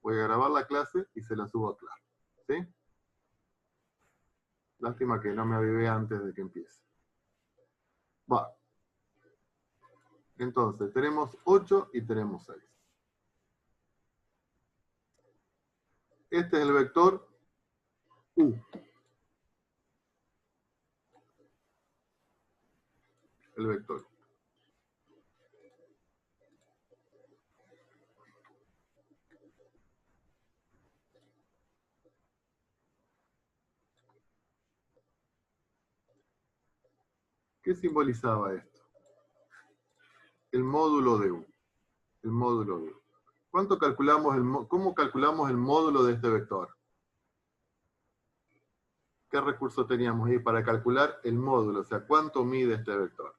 Voy a grabar la clase y se la subo a Claro. ¿Sí? Lástima que no me avivé antes de que empiece. Va. Entonces, tenemos 8 y tenemos 6. Este es el vector U. El vector. ¿Qué simbolizaba esto? El módulo de U. El módulo de U. ¿Cómo calculamos el módulo de este vector? ¿Qué recurso teníamos ahí para calcular el módulo? O sea, ¿cuánto mide este vector?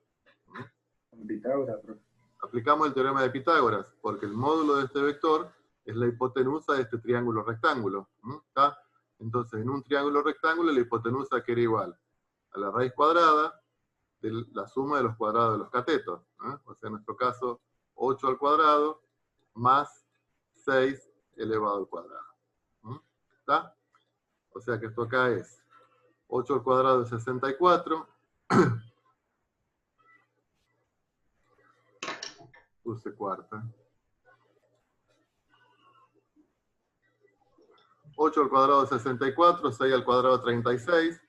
Pitágoras, profe. Aplicamos el teorema de Pitágoras, porque el módulo de este vector es la hipotenusa de este triángulo rectángulo. ¿Está? Entonces, en un triángulo rectángulo, la hipotenusa que era igual a la raíz cuadrada de la suma de los cuadrados de los catetos. O sea, en nuestro caso, 8 al cuadrado más 6 elevado al cuadrado. ¿Está? O sea que esto acá es 8 al cuadrado es 64. Puse cuarta. 8 al cuadrado es 64, 6 al cuadrado es 36.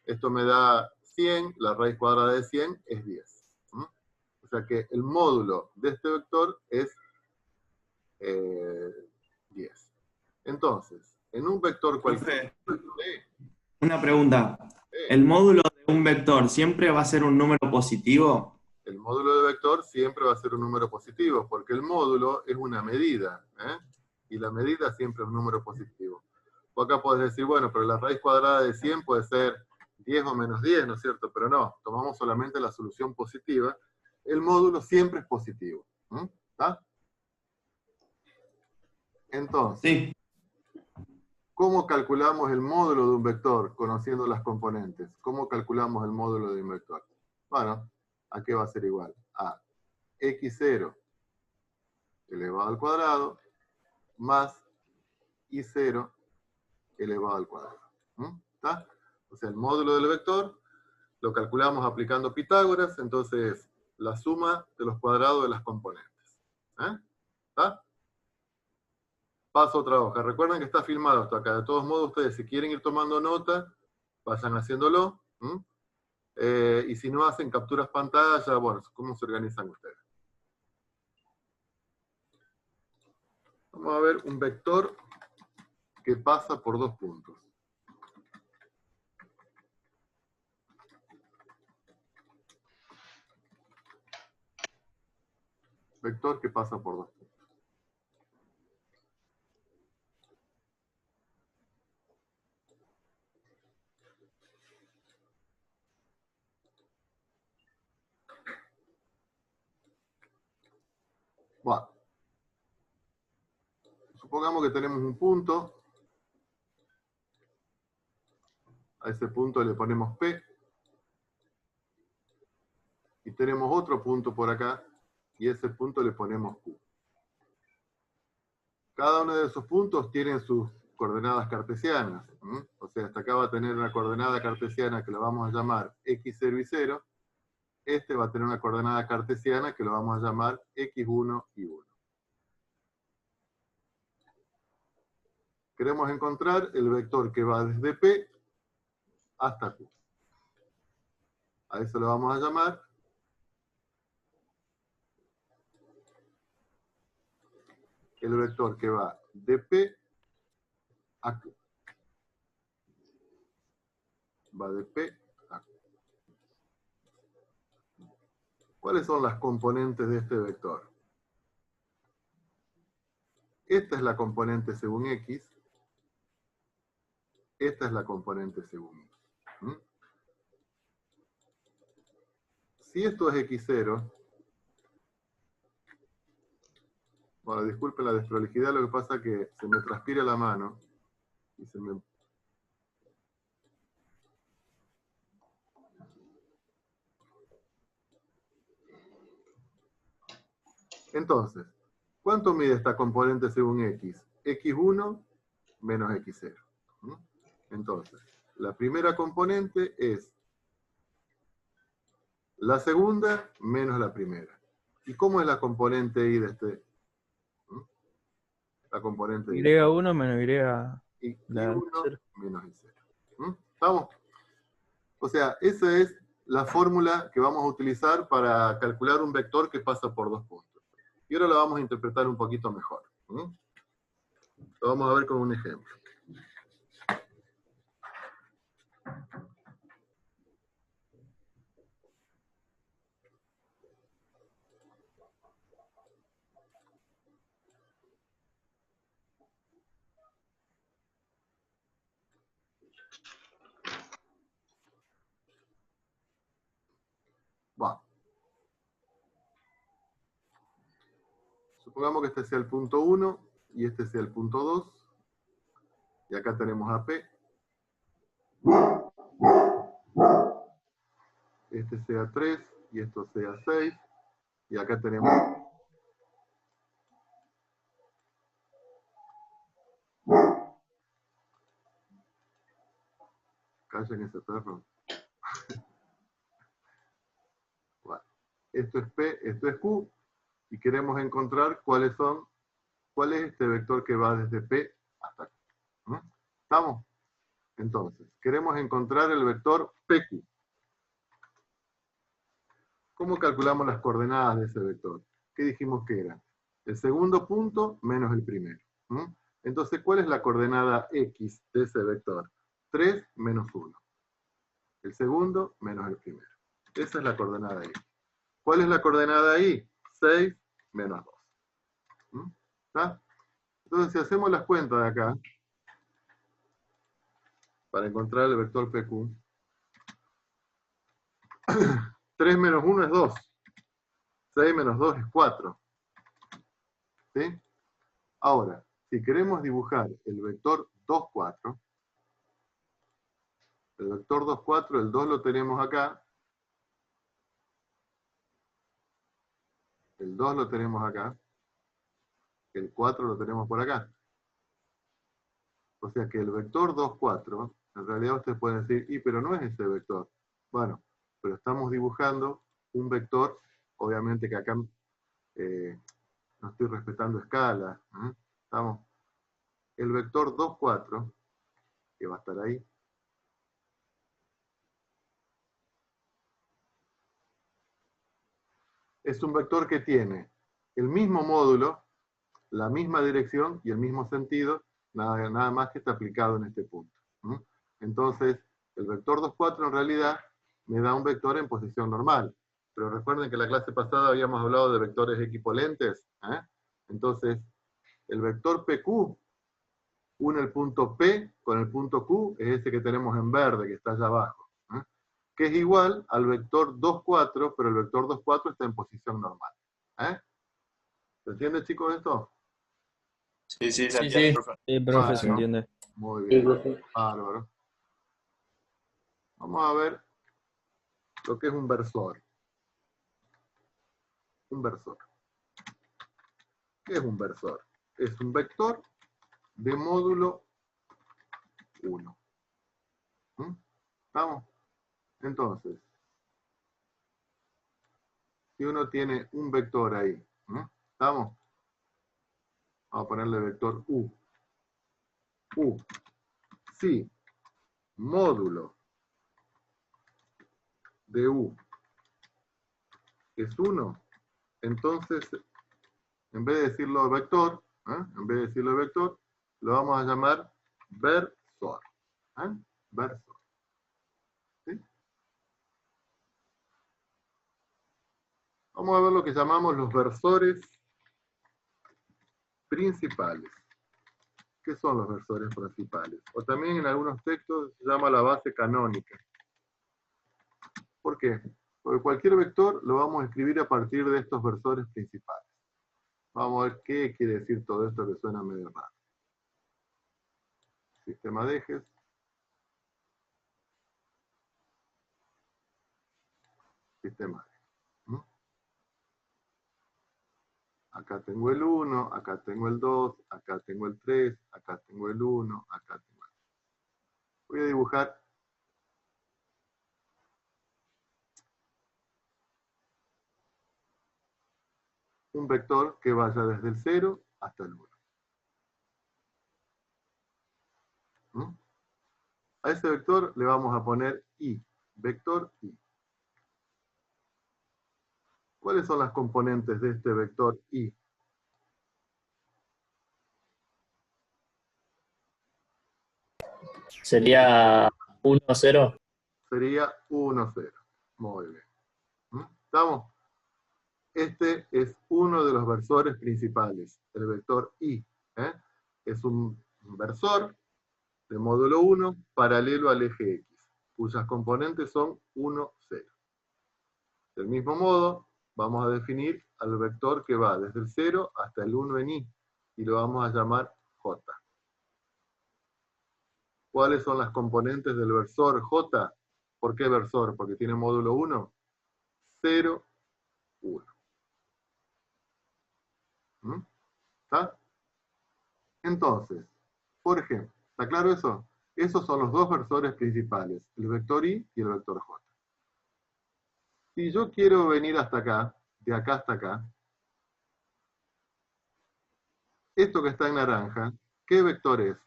Esto me da 100, la raíz cuadrada de 100 es 10. O sea que el módulo de este vector es 10. Entonces, en un vector cualquiera... Una pregunta. ¿El módulo de un vector siempre va a ser un número positivo? El módulo de vector siempre va a ser un número positivo, porque el módulo es una medida, y la medida siempre es un número positivo. O acá podés decir, bueno, pero la raíz cuadrada de 100 puede ser 10 o menos 10, ¿no es cierto? Pero no, tomamos solamente la solución positiva. El módulo siempre es positivo. ¿Está? Entonces, Sí. ¿cómo calculamos el módulo de un vector conociendo las componentes? ¿Cómo calculamos el módulo de un vector? Bueno, ¿a qué va a ser igual? A x0 elevado al cuadrado más y0 elevado al cuadrado. ¿Está? O sea, el módulo del vector lo calculamos aplicando Pitágoras, entonces la suma de los cuadrados de las componentes. ¿Está? Paso otra hoja. Recuerden que está filmado esto acá. De todos modos, ustedes si quieren ir tomando nota, vayan haciéndolo. Y si no hacen capturas pantalla, bueno, ¿cómo se organizan ustedes? Vamos a ver un vector que pasa por dos puntos. Vector que pasa por dos puntos. Bueno. Supongamos que tenemos un punto. A ese punto le ponemos P. Y tenemos otro punto por acá. Y a ese punto le ponemos Q. Cada uno de esos puntos tiene sus coordenadas cartesianas. O sea, hasta acá va a tener una coordenada cartesiana que la vamos a llamar x0 y 0. Este va a tener una coordenada cartesiana que lo vamos a llamar x1 y 1. Queremos encontrar el vector que va desde P hasta Q. A eso lo vamos a llamar el vector que va de P a Q. Va de P a Q. ¿Cuáles son las componentes de este vector? Esta es la componente según X. Esta es la componente según Y. Si esto es X0, bueno, disculpen la desprolijidad, lo que pasa es que se me transpira la mano y se me... Entonces, ¿cuánto mide esta componente según X? x1 menos x0. ¿Mm? Entonces, la primera componente es la segunda menos la primera. ¿Y cómo es la componente y de este? ¿Mm? La componente y. Y1 menos Y. Y La y1 cero. menos y0. ¿Mm? ¿Estamos? O sea, esa es la fórmula que vamos a utilizar para calcular un vector que pasa por dos puntos. Y ahora la vamos a interpretar un poquito mejor. ¿Mm? Lo vamos a ver con un ejemplo. Bueno. Supongamos que este sea el punto 1 y este sea el punto 2. Y acá tenemos a P. Este sea 3 y esto sea 6. Y acá tenemos... Callen ese perro. Bueno. Esto es P, esto es Q. Y queremos encontrar cuál es este vector que va desde P hasta aquí. ¿Mm? ¿Estamos? Entonces, queremos encontrar el vector PQ. ¿Cómo calculamos las coordenadas de ese vector? ¿Qué dijimos que era? El segundo punto menos el primero. ¿Mm? Entonces, ¿cuál es la coordenada X de ese vector? 3 menos 1. El segundo menos el primero. Esa es la coordenada X. ¿Cuál es la coordenada Y? 6 menos 2. ¿Mm? ¿Está? Entonces, si hacemos las cuentas de acá, para encontrar el vector PQ, 3 menos 1 es 2. 6 menos 2 es 4. ¿Sí? Ahora, si queremos dibujar el vector 2, 4, el vector 2, 4, el 2 lo tenemos acá, el 2 lo tenemos acá, el 4 lo tenemos por acá. O sea que el vector 2, 4, en realidad ustedes pueden decir, pero no es ese vector. Bueno, pero estamos dibujando un vector, obviamente que acá no estoy respetando escala. Estamos. El vector 2, 4, que va a estar ahí, es un vector que tiene el mismo módulo, la misma dirección y el mismo sentido, nada más que está aplicado en este punto. Entonces, el vector 2, 4 en realidad me da un vector en posición normal. Pero recuerden que en la clase pasada habíamos hablado de vectores equipolentes. Entonces, el vector PQ une el punto P con el punto Q, es ese que tenemos en verde, que está allá abajo. Que es igual al vector 2, 4, pero el vector 2, 4 está en posición normal. ¿Se entiende, chicos, esto? Sí, se Sí, entiende, sí. profe. Sí, profe, se Bueno. entiende. Muy Sí, bien. profe. Bárbaro. Vamos a ver lo que es un versor. Un versor. ¿Qué es un versor? Es un vector de módulo 1. ¿Estamos? Entonces, si uno tiene un vector ahí, ¿estamos? Vamos a ponerle vector U. U. Si módulo de U es 1, entonces, en vez de decirlo vector, lo vamos a llamar versor. Versor. ¿Sí? Vamos a ver lo que llamamos los versores principales. ¿Qué son los versores principales? O también en algunos textos se llama la base canónica. ¿Por qué? Porque cualquier vector lo vamos a escribir a partir de estos versores principales. Vamos a ver qué quiere decir todo esto que suena medio raro. Sistema de ejes. Sistema de ejes. Acá tengo el 1, acá tengo el 2, acá tengo el 3, acá tengo el 1, acá tengo el 2. Voy a dibujar un vector que vaya desde el 0 hasta el 1. ¿Mm? A ese vector le vamos a poner I, vector I. ¿Cuáles son las componentes de este vector I? Sería 1, 0. Sería 1, 0. Muy bien. ¿Mm? ¿Estamos? Este es uno de los versores principales, el vector I. ¿Eh? Es un versor de módulo 1 paralelo al eje X, cuyas componentes son 1, 0. Del mismo modo, vamos a definir al vector que va desde el 0 hasta el 1 en I, y lo vamos a llamar J. ¿Cuáles son las componentes del versor J? ¿Por qué versor? Porque tiene módulo 1, 0, 1. ¿Mm? ¿Está? Entonces, por ejemplo, ¿está claro eso? Esos son los dos versores principales, el vector I y el vector J. Si yo quiero venir hasta acá, de acá hasta acá, esto que está en naranja, ¿qué vector es?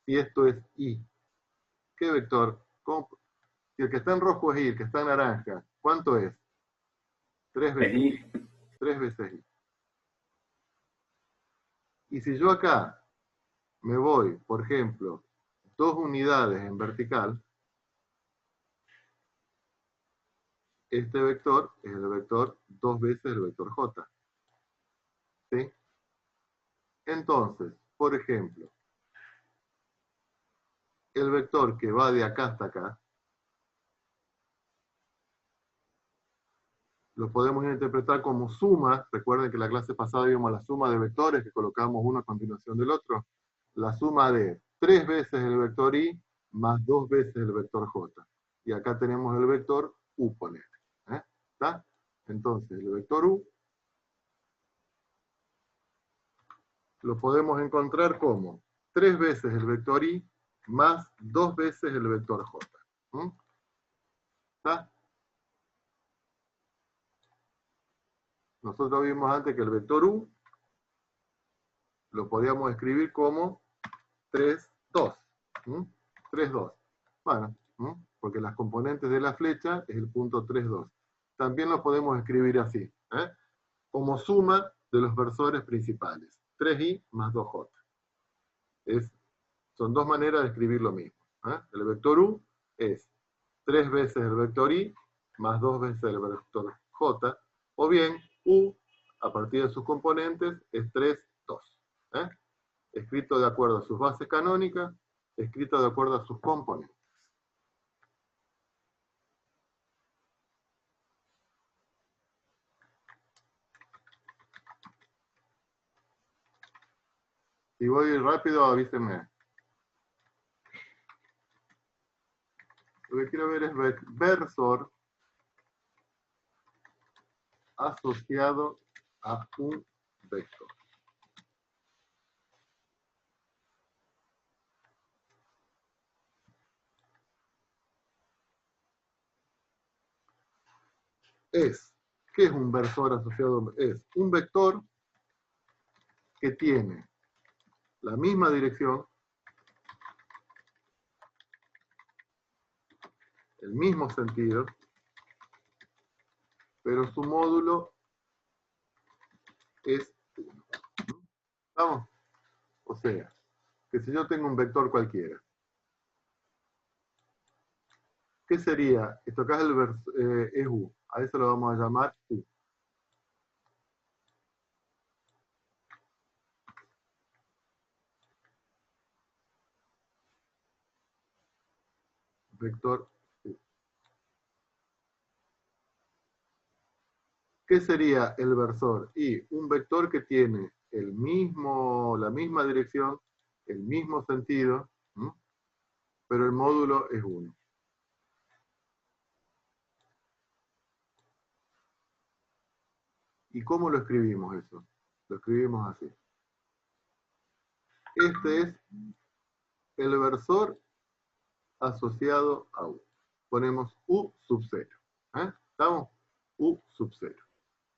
Si esto es I, ¿qué vector? Si el que está en rojo es I, el que está en naranja, ¿cuánto es? 3 veces I. 3 veces I. Y si yo acá me voy, por ejemplo, 2 unidades en vertical, este vector es el vector 2 veces el vector J. ¿Sí? Entonces, por ejemplo, el vector que va de acá hasta acá, lo podemos interpretar como suma. Recuerden que la clase pasada vimos la suma de vectores, que colocamos uno a continuación del otro. La suma de 3 veces el vector I más 2 veces el vector J. Y acá tenemos el vector U, ponele. ¿Está? Entonces, el vector U lo podemos encontrar como 3 veces el vector I más 2 veces el vector J. ¿Está? Nosotros vimos antes que el vector U lo podíamos escribir como 3, 2. 3, 2. Bueno, porque las componentes de la flecha es el punto 3, 2. También lo podemos escribir así, como suma de los versores principales. 3i más 2j. Son dos maneras de escribir lo mismo. El vector U es 3 veces el vector I más 2 veces el vector J, o bien U, a partir de sus componentes, es 3, 2. Escrito de acuerdo a sus bases canónicas, escrito de acuerdo a sus componentes. Si voy rápido, avísenme. Lo que quiero ver es versor asociado a un vector. ¿Qué es un versor asociado? Es un vector que tiene la misma dirección, el mismo sentido, pero su módulo es 1. ¿Vamos? O sea, que si yo tengo un vector cualquiera, ¿qué sería? Esto acá es U. A eso lo vamos a llamar U. Vector U. ¿Qué sería el versor? Y un vector que tiene la misma dirección, el mismo sentido, pero el módulo es 1. ¿Y cómo lo escribimos eso? Lo escribimos así. Este es el versor asociado a U. Ponemos U sub 0. ¿Estamos? U sub 0.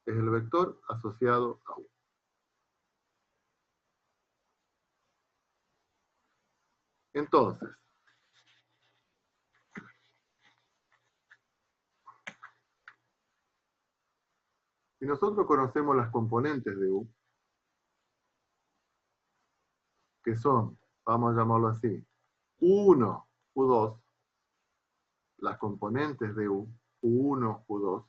Es el vector asociado a U. Entonces, si nosotros conocemos las componentes de U, que son, vamos a llamarlo así, U1, U2, las componentes de U, U1, U2,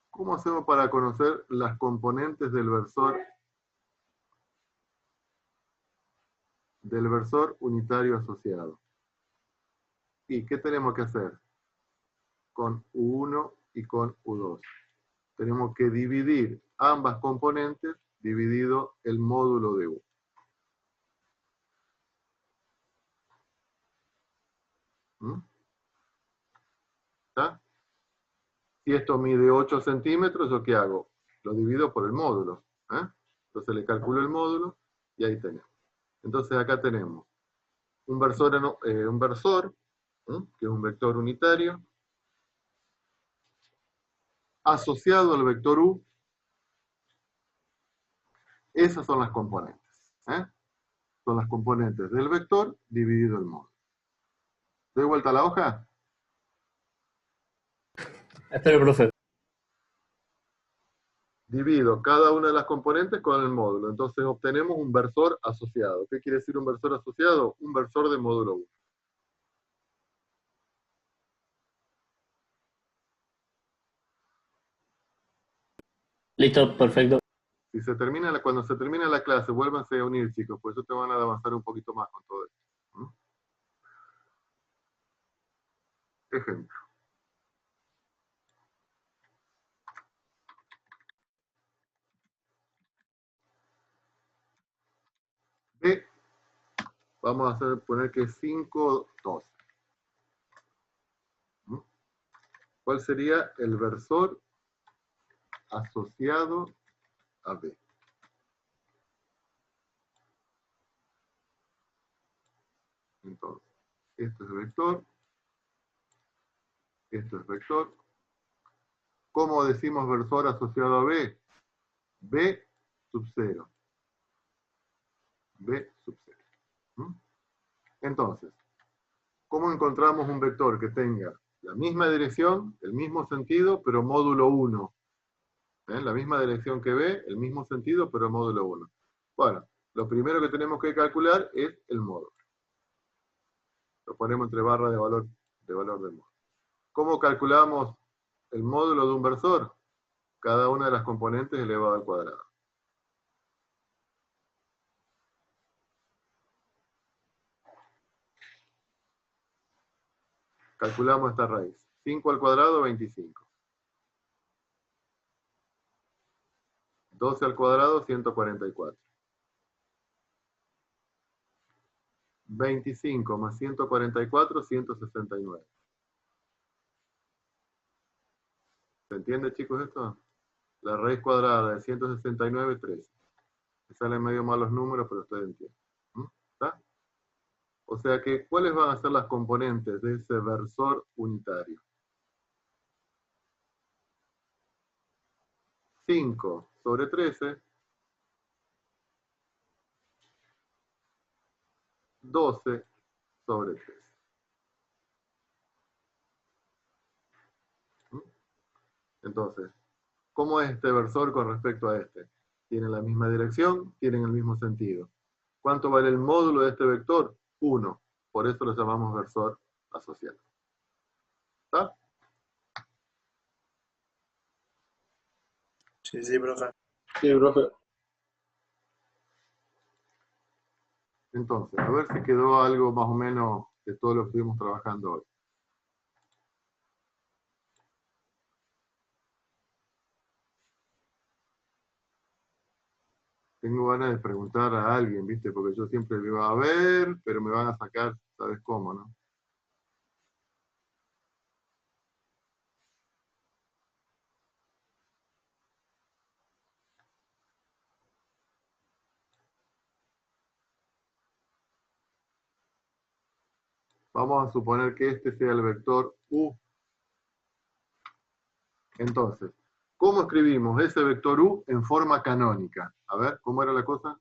¿cómo hacemos para conocer las componentes del versor unitario asociado? ¿Y qué tenemos que hacer? Con U1 y con U2. Tenemos que dividir ambas componentes dividido el módulo de U. ¿Está? Si esto mide 8 centímetros, ¿yo qué hago? Lo divido por el módulo. Entonces le calculo el módulo y ahí tenemos. Entonces acá tenemos un versor, que es un vector unitario, asociado al vector U. Esas son las componentes. Son las componentes del vector dividido el módulo. ¿Doy vuelta a la hoja? Espera, profe. Divido cada una de las componentes con el módulo. Entonces obtenemos un versor asociado. ¿Qué quiere decir un versor asociado? Un versor de módulo 1. Listo, perfecto. Cuando se termina la clase, vuélvanse a unir, chicos, pues eso te van a avanzar un poquito más con todo esto. Ejemplo. B, vamos a poner que es 5, 12. ¿Cuál sería el versor asociado a B? Entonces, esto es vector, esto es vector. ¿Cómo decimos versor asociado a B? B sub 0. B sub 0. Entonces, ¿cómo encontramos un vector que tenga la misma dirección, el mismo sentido, pero módulo 1? La misma dirección que B, el mismo sentido, pero módulo 1. Bueno, lo primero que tenemos que calcular es el módulo. Lo ponemos entre barras de valor del módulo. ¿Cómo calculamos el módulo de un versor? Cada una de las componentes elevado al cuadrado. Calculamos esta raíz. 5 al cuadrado, 25. 12 al cuadrado, 144. 25 más 144, 169. ¿Se entiende, chicos, esto? La raíz cuadrada de 169, 13. Me salen medio mal los números, pero ustedes entienden. ¿Está? O sea que, ¿cuáles van a ser las componentes de ese versor unitario? 5 sobre 13, 12 sobre 13. Entonces, ¿cómo es este versor con respecto a este? Tienen la misma dirección, tienen el mismo sentido. ¿Cuánto vale el módulo de este vector? 1. Por eso lo llamamos versor asociado. ¿Está? Sí, profe. Sí, profe. Entonces, a ver si quedó algo más o menos de todo lo que estuvimos trabajando hoy. Tengo ganas de preguntar a alguien, ¿viste? Porque yo siempre digo, a ver, pero me van a sacar, ¿sabes cómo, no? Vamos a suponer que este sea el vector U. Entonces, ¿cómo escribimos ese vector U en forma canónica? A ver, ¿cómo era la cosa?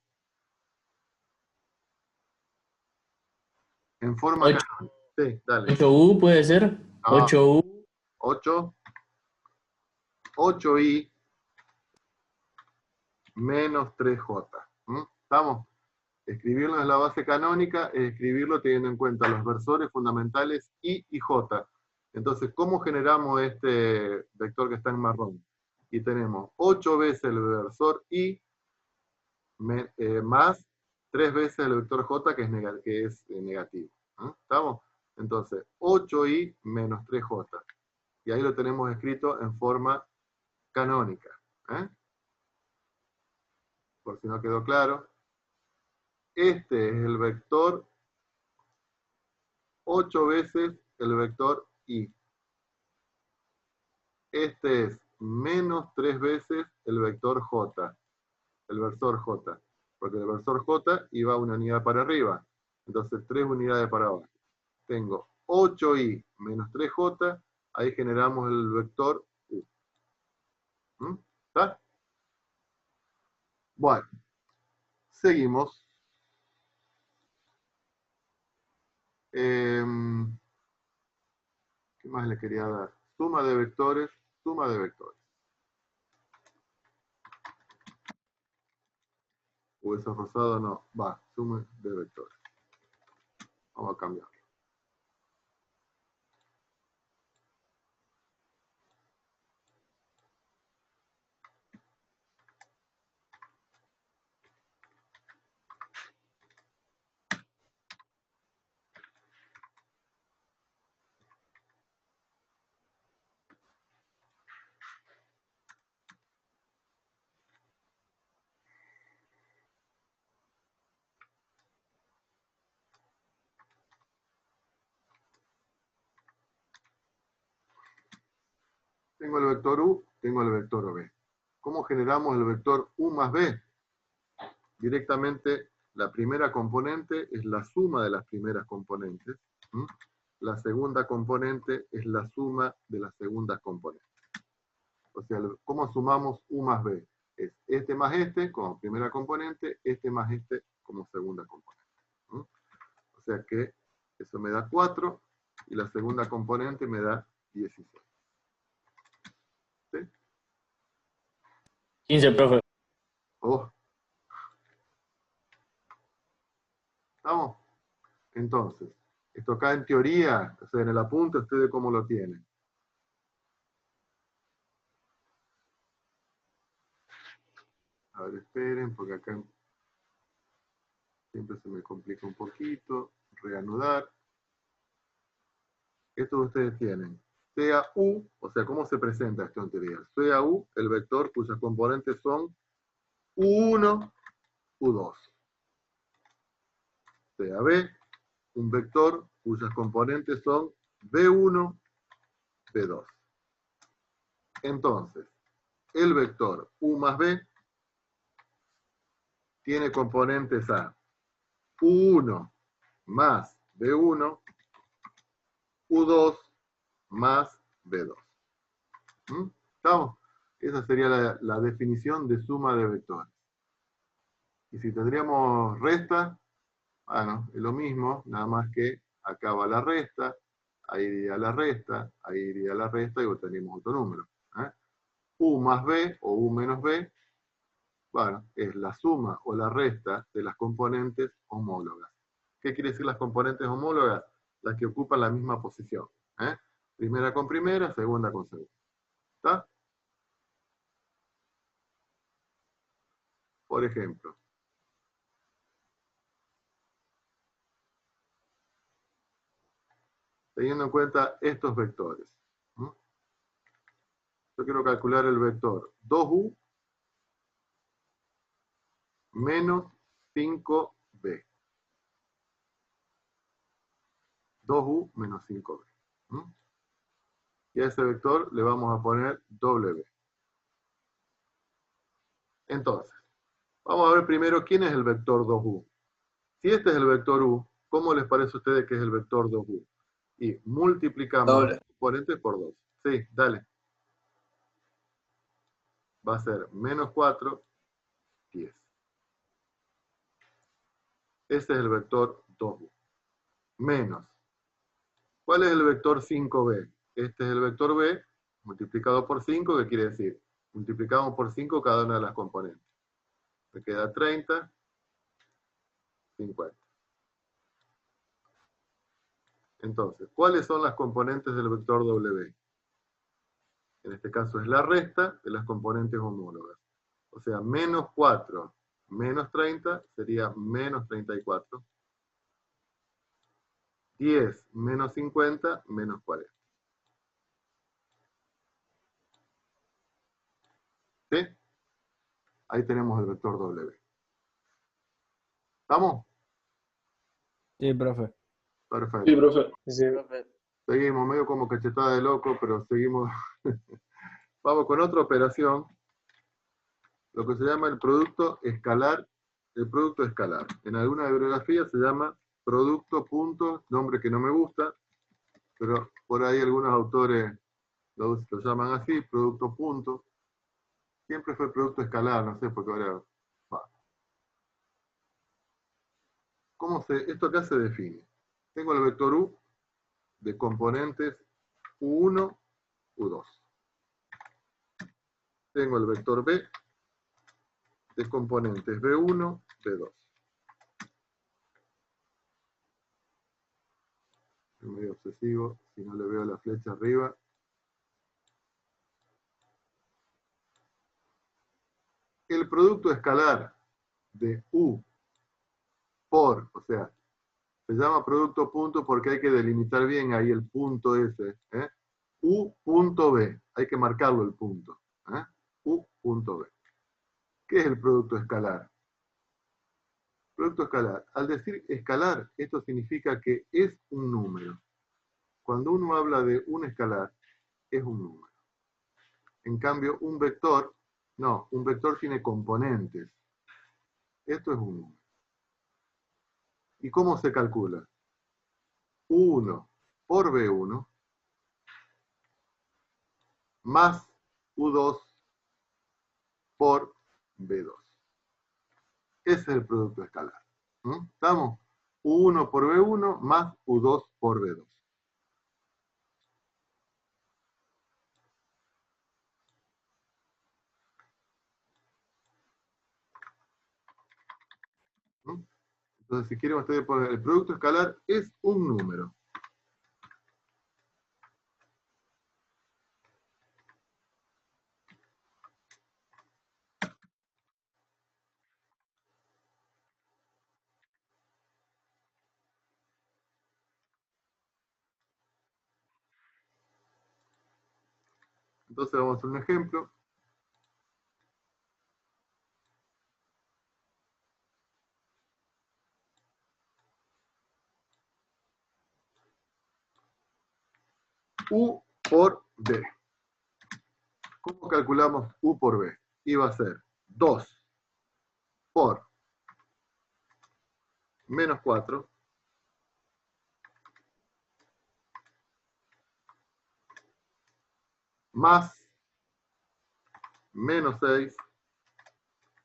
En forma 8, canónica. Sí, dale. 8U puede ser. Ah, 8U 8i menos 3j. ¿Estamos? Escribirlo en la base canónica es escribirlo teniendo en cuenta los versores fundamentales I y J. Entonces, ¿cómo generamos este vector que está en marrón? Y tenemos 8 veces el versor I más 3 veces el vector J que es negativo. ¿Estamos? Entonces, 8i menos 3j. Y ahí lo tenemos escrito en forma canónica. Por si no quedó claro. Este es el vector 8 veces el vector I. Este es menos 3 veces el vector J, el versor J. Porque el versor J iba una unidad para arriba. Entonces 3 unidades para abajo. Tengo 8i menos 3j, ahí generamos el vector U. ¿Está? Bueno, seguimos. ¿Qué más le quería dar? Suma de vectores, suma de vectores. O eso rosado no, va, suma de vectores. Vamos a cambiar. Tengo el vector U, tengo el vector B. ¿Cómo generamos el vector U más B? Directamente, la primera componente es la suma de las primeras componentes. La segunda componente es la suma de las segundas componentes. O sea, ¿cómo sumamos U más B? Es este más este como primera componente, este más este como segunda componente. O sea que eso me da 4 y la segunda componente me da 16. 15, profe. Oh, ¿estamos? Entonces, esto acá en teoría, o sea, en el apunte, ustedes cómo lo tienen. A ver, esperen, porque acá siempre se me complica un poquito. Reanudar. Esto ustedes tienen. Sea U, o sea, ¿cómo se presenta esto en teoría? Sea U, el vector cuyas componentes son U1, U2. Sea B, un vector cuyas componentes son B1, B2. Entonces, el vector U más B tiene componentes a U1 más B1, U2 más B2. ¿Estamos? Esa sería la definición de suma de vectores. Y si tendríamos resta, bueno, es lo mismo, nada más que acá va la resta, ahí iría la resta, ahí iría la resta y obtenemos otro número. U más B o U menos B, bueno, es la suma o la resta de las componentes homólogas. ¿Qué quiere decir las componentes homólogas? Las que ocupan la misma posición. Primera con primera, segunda con segunda. ¿Está? Por ejemplo, teniendo en cuenta estos vectores. Yo quiero calcular el vector 2u menos 5b. 2u menos 5b. Y a ese vector le vamos a poner w. Entonces, vamos a ver primero quién es el vector 2u. Si este es el vector u, ¿Cómo les parece a ustedes que es el vector 2u? Y multiplicamos Doble. el componente por 2. Sí, dale. Va a ser menos 4, 10. Ese es el vector 2u. Menos. ¿Cuál es el vector 5b? Este es el vector b multiplicado por 5, ¿qué quiere decir? Multiplicamos por 5 cada una de las componentes. Me queda 30, 50. Entonces, ¿cuáles son las componentes del vector w? En este caso es la resta de las componentes homólogas. O sea, menos 4 menos 30 sería menos 34. 10 menos 50 menos 40. ¿Sí? Ahí tenemos el vector W. ¿Estamos? Sí, profe. Perfecto. Sí, profe. Sí, profe. Seguimos medio como cachetada de loco, pero seguimos. Vamos con otra operación, lo que se llama el producto escalar. El producto escalar. En alguna bibliografía se llama producto punto, nombre que no me gusta, pero por ahí algunos autores lo llaman así, producto punto. Siempre fue producto escalar, no sé por qué ahora va. ¿Esto acá se define? Tengo el vector U de componentes U1, U2. Tengo el vector B de componentes B1, B2. Es medio obsesivo, si no le veo la flecha arriba. El producto escalar de U por, o sea, se llama producto punto porque hay que delimitar bien ahí el punto ese. U punto B, hay que marcarlo el punto. U punto B. ¿Qué es el producto escalar? Producto escalar. Al decir escalar, esto significa que es un número. Cuando uno habla de un escalar, es un número. En cambio, un vector, no, un vector tiene componentes. Esto es un número. ¿Y cómo se calcula? U1 por B1 más U2 por B2. Ese es el producto escalar. ¿Estamos? U1 por B1 más U2 por B2. Entonces, si quieren ustedes poner el producto escalar es un número. Entonces vamos a hacer un ejemplo. U por B. ¿Cómo calculamos U por B? Y va a ser 2 por menos 4 más menos 6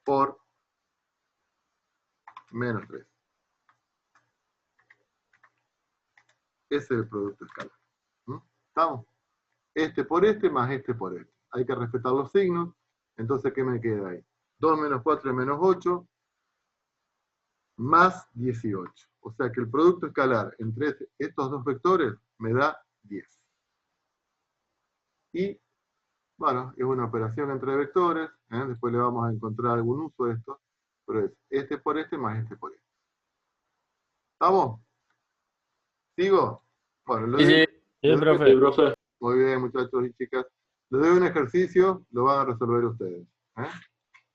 por menos 3. Ese es el producto escalar. ¿Estamos? Este por este más este por este. Hay que respetar los signos. Entonces, ¿qué me queda ahí? 2 menos 4 es menos 8 más 18. O sea que el producto escalar entre estos dos vectores me da 10. Y, bueno, es una operación entre vectores. Después le vamos a encontrar algún uso de esto. Pero es este por este más este por este. ¿Estamos? ¿Sigo? Bueno, Sí, sí. Sí, profe. Sí, profe. muy bien, muchachos y chicas. Les doy un ejercicio, lo van a resolver ustedes.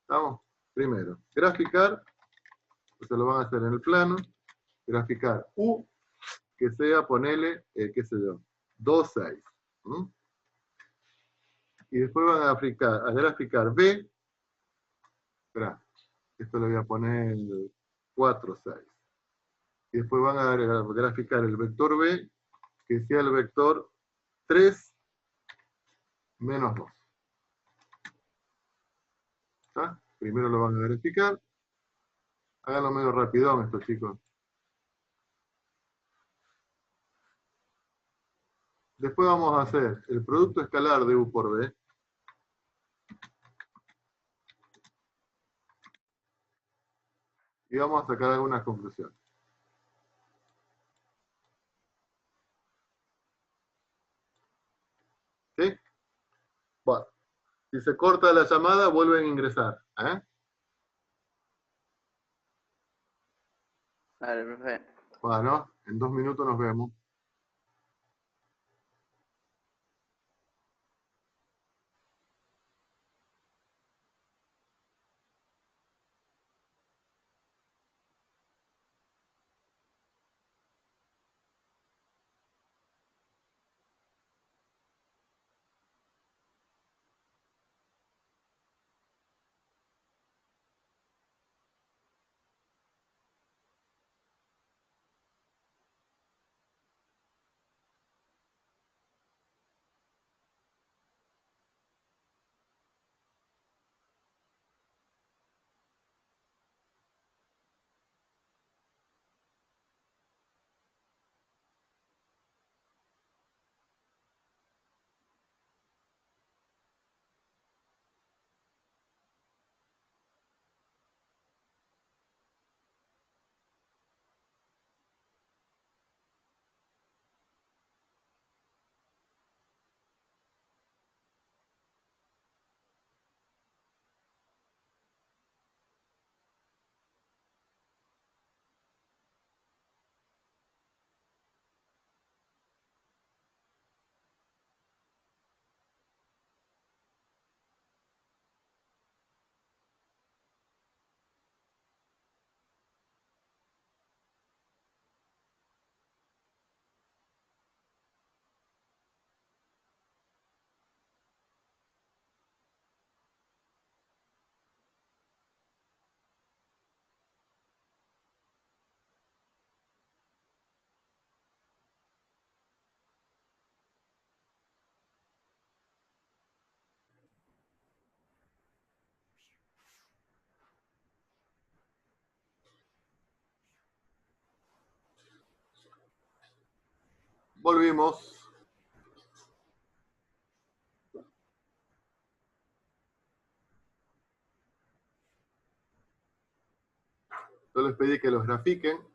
¿Estamos? Primero, graficar, se lo van a hacer en el plano. Graficar U, que sea, ponele, qué sé yo, 2, 6. Y después van a graficar B. Espera, esto le voy a poner 4, 6. y después van a graficar el vector B, que sea el vector 3 menos 2. ¿Está? Primero lo van a verificar. Háganlo medio rapidón estos chicos. Después vamos a hacer el producto escalar de U por B. Y vamos a sacar algunas conclusiones. ¿Sí? Bueno, si se corta la llamada, vuelven a ingresar. ¿Eh? Vale, profe. Bueno, en 2 minutos nos vemos. Volvimos. Yo les pedí que los grafiquen.